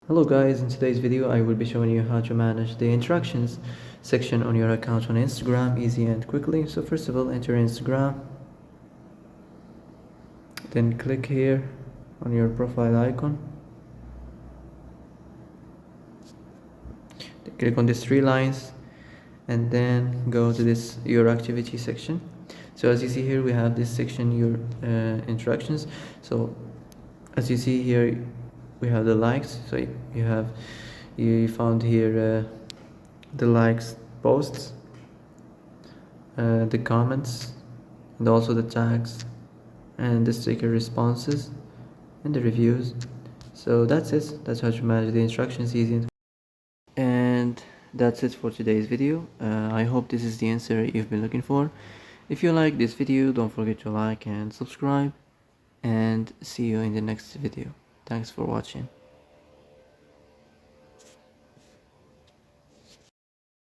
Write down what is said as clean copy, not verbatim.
Hello guys, in today's video I will be showing you how to manage the interactions section on your account on Instagram easy and quickly. So first of all, enter Instagram, then click here on your profile icon, then click on these three lines and then go to this your activity section. So as you see here we have this section, your interactions. So as you see here we have the likes. So you found here the likes posts, the comments, and also the tags and the sticker responses and the reviews. So that's it. That's how to manage the instructions easy. And that's it for today's video. I hope this is the answer you've been looking for. If you like this video, don't forget to like and subscribe, and see you in the next video. Thanks for watching.